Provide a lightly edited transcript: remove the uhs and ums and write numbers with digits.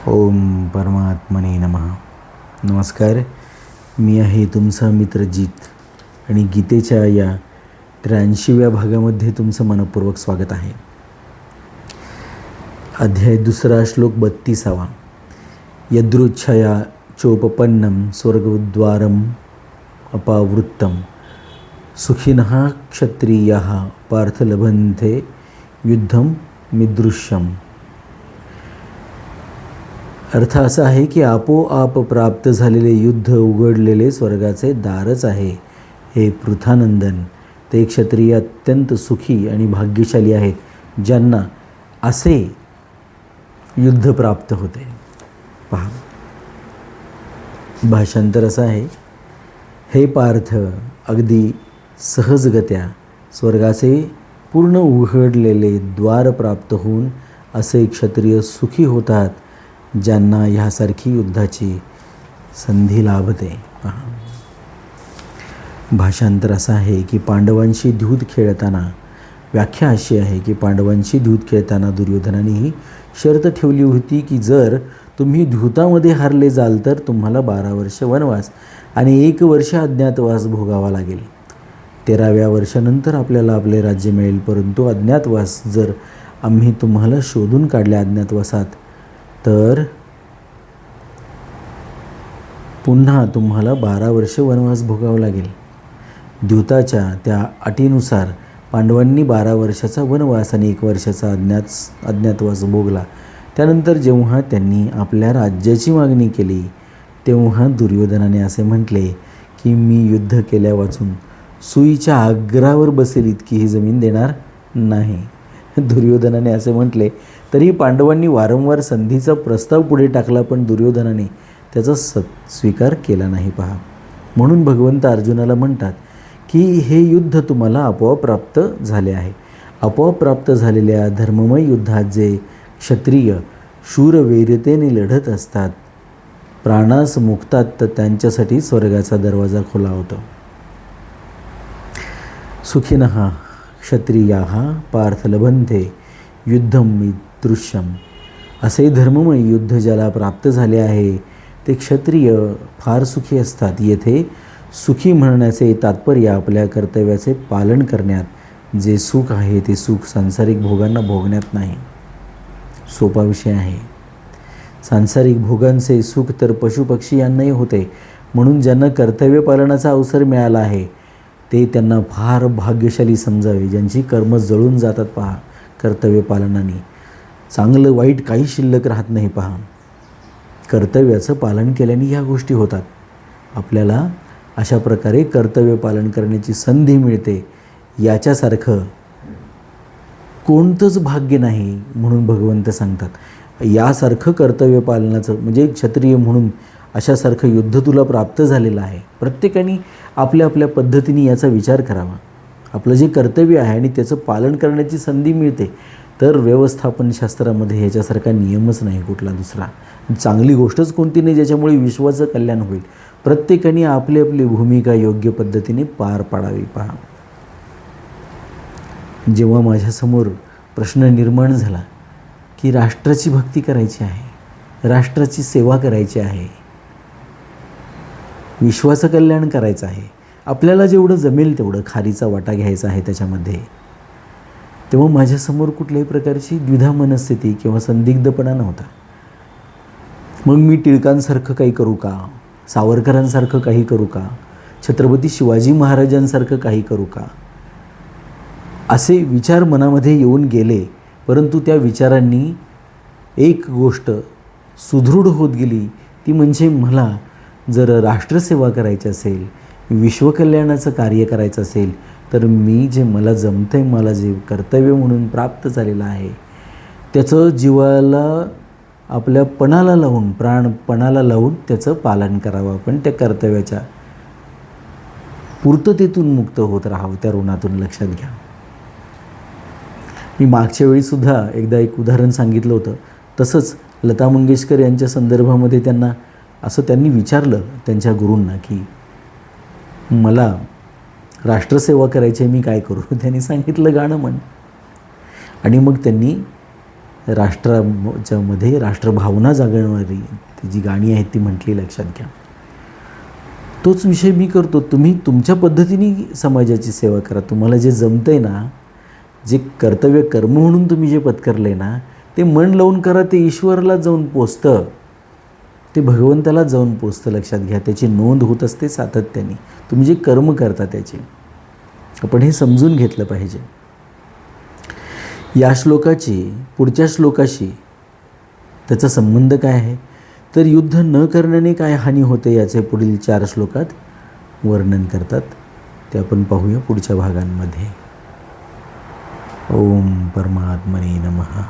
ओम परमात्मने नमः. नमस्कार. मी आहे तुमचा मित्र जीत आणि गीतेच्या या 83व्या भागामध्ये तुमचं मनपूर्वक स्वागत आहे. अध्याय 2 श्लोक 32. यदृच्छया चोपपन्नं स्वर्गद्वारम् अपावृत्तं सुखिनः क्षत्रियाः पार्थ लभन्ते युद्धं मीदृशम्. अर्थ असा आहे की आपोआप प्राप्त झालेले युद्ध उघडलेले स्वर्गाचे दारच आहे. हे पृथानंदन, ते क्षत्रिय अत्यंत सुखी आणि भाग्यशाली आहेत ज्यांना असे युद्ध प्राप्त होते. पहा, भाषांतर असं आहे. हे पार्थ, अगदी सहजगत्या स्वर्गाचे पूर्ण उघडलेले द्वार प्राप्त होऊन असे क्षत्रिय सुखी होतात ज्यांना ह्यासारखी युद्धाची संधी लाभते. पहा, भाषांतर असं आहे की पांडवांशी द्यूत खेळताना, व्याख्या अशी आहे की पांडवांशी द्यूत खेळताना दुर्योधनाने ही शर्त ठेवली होती की जर तुम्ही द्यूतामध्ये हारले जाल तर तुम्हाला 12 वर्ष वनवास आणि 1 वर्ष अज्ञातवास भोगावा लागेल. 13व्या वर्षानंतर आपल्याला आपले राज्य मिळेल, परंतु अज्ञातवास जर आम्ही तुम्हाला शोधून काढले अज्ञातवासात तर पुन्हा तुम्हाला 12 वर्ष वनवास भोगावा लागेल. द्यूताच्या त्या अटीनुसार पांडवांनी 12 वर्षाचा वनवास आणि 1 वर्षाचा अज्ञातवास भोगला. त्यानंतर जेव्हा त्यांनी आपल्या राज्याची मागणी केली तेव्हा दुर्योधनाने असे म्हटले की मी युद्ध केल्या वाचून सुईच्या आग्रावर बसेल इतकी ही जमीन देणार नाही. दुर्योधनाने असे म्हटले तरी पांडवांनी वारंवार संधीचा प्रस्ताव पुढे टाकला, पण दुर्योधनाने त्याचा स्वीकार केला नाही. पहा, म्हणून भगवंत अर्जुनाला म्हणतात की हे युद्ध तुम्हाला आपोआप प्राप्त झाले आहे. आपोआप प्राप्त झालेल्या धर्ममय युद्धात जे क्षत्रिय शूरवीरतेने लढत असतात, प्राणास मुक्तात, तर त्यांच्यासाठी स्वर्गाचा दरवाजा खुला होतो. सुखिनः क्षत्रियाः पार्थ लभन्ते युद्धं मीदृशम्. असे धर्ममय युद्ध ज्याला प्राप्त झाले आहे ते क्षत्रिय फार सुखी असतात. येथे सुखी म्हणण्याचे तात्पर्य आपल्या कर्तव्याचे पालन करण्यात. जे सुख आहे ते सुख सांसारिक भोगांना भोगण्यात नाही. सोपा विषय आहे. सांसारिक भोगांचे सुख तर पशुपक्षी यांनाही होते. म्हणून ज्यांना कर्तव्य पालनाचा अवसर मिळाला आहे ते त्यांना फार भाग्यशाली समजावे, ज्यांची कर्म जळून जातात. पहा, कर्तव्य पालनाने चांगलं वाईट काही शिल्लक राहत नाही. पहा, कर्तव्याचं पालन केल्याने ह्या गोष्टी होतात. आपल्याला अशा प्रकारे कर्तव्य पालन करण्याची संधी मिळते. याच्यासारखं कोणतंच भाग्य नाही म्हणून भगवंत सांगतात. यासारखं कर्तव्य पालनाचं म्हणजे क्षत्रिय म्हणून अशासारखं युद्ध तुला प्राप्त झालेलं आहे. प्रत्येकाने आपल्या आपल्या पद्धतीने याचा विचार करावा. आपलं जे कर्तव्य आहे आणि त्याचं पालन करण्याची संधी मिळते, तर व्यवस्थापनशास्त्रामध्ये ह्याच्यासारखा नियमच नाही कुठला दुसरा. चांगली गोष्टच कोणती नाही ज्याच्यामुळे विश्वाचं कल्याण होईल. प्रत्येकाने आपली आपली भूमिका योग्य पद्धतीने पार पाडावी. पहा, जेव्हा माझ्यासमोर प्रश्न निर्माण झाला की राष्ट्राची भक्ती करायची आहे, राष्ट्राची सेवा करायची आहे, विश्वाचं कल्याण करायचं आहे, आपल्याला जेवढं जमेल तेवढं खारीचा वाटा घ्यायचा आहे त्याच्यामध्ये, तेव्हा माझ्यासमोर कुठल्याही प्रकारची द्विधा मनस्थिती किंवा संदिग्धपणा नव्हता. मग मी टिळकांसारखं काही करू का, सावरकरांसारखं काही करू का, छत्रपती शिवाजी महाराजांसारखं काही करू का, असे विचार मनामध्ये येऊन गेले. परंतु त्या विचारांनी एक गोष्ट सुदृढ होत गेली, ती म्हणजे मला जर राष्ट्रसेवा करायची असेल, विश्वकल्याणाचं कार्य करायचं असेल, तर मी जे मला जमतं आहे, मला जे कर्तव्य म्हणून प्राप्त झालेलं आहे त्याचं जीवाला आपल्या पणाला लावून, प्राणपणाला लावून त्याचं पालन करावं. पण त्या कर्तव्याच्या पूर्ततेतून मुक्त होत राहावं. त्या ऋणातून लक्षात घ्या. मी मागच्या वेळीसुद्धा एकदा एक उदाहरण सांगितलं होतं. तसंच लता मंगेशकर यांच्या संदर्भामध्ये त्यांनी विचारलं त्यांच्या गुरूंना की मला राष्ट्रसेवा करायची आहे, मी काय करू. त्यांनी सांगितलं गाणं म्हण. आणि मग त्यांनी राष्ट्राच्यामध्ये राष्ट्रभावना जागवणारी ती जी गाणी आहेत ती म्हटली, लक्षात घ्या. तोच विषय मी करतो. तुम्ही तुमच्या पद्धतीने समाजाची सेवा करा. तुम्हाला जे जमतं आहे ना, जे कर्तव्य कर्म म्हणून तुम्ही जे पत्करलं आहे ना, ते मन लावून करा. ते ईश्वराला जाऊन पोचतं, ते भगवंताला जाऊन पोचतं, लक्षात घ्या. त्याची नोंद होत असते सातत्याने, तुम्ही जे कर्म करता त्याचे. आपण हे समजून घेतलं पाहिजे. या श्लोकाची पुढच्या श्लोकाशी त्याचा संबंध काय आहे, तर युद्ध न करण्याने काय हानी होते याचे पुढील 4 श्लोकात वर्णन करतात. ते आपण पाहूया पुढच्या भागांमध्ये. ओम परमात्मने नमः.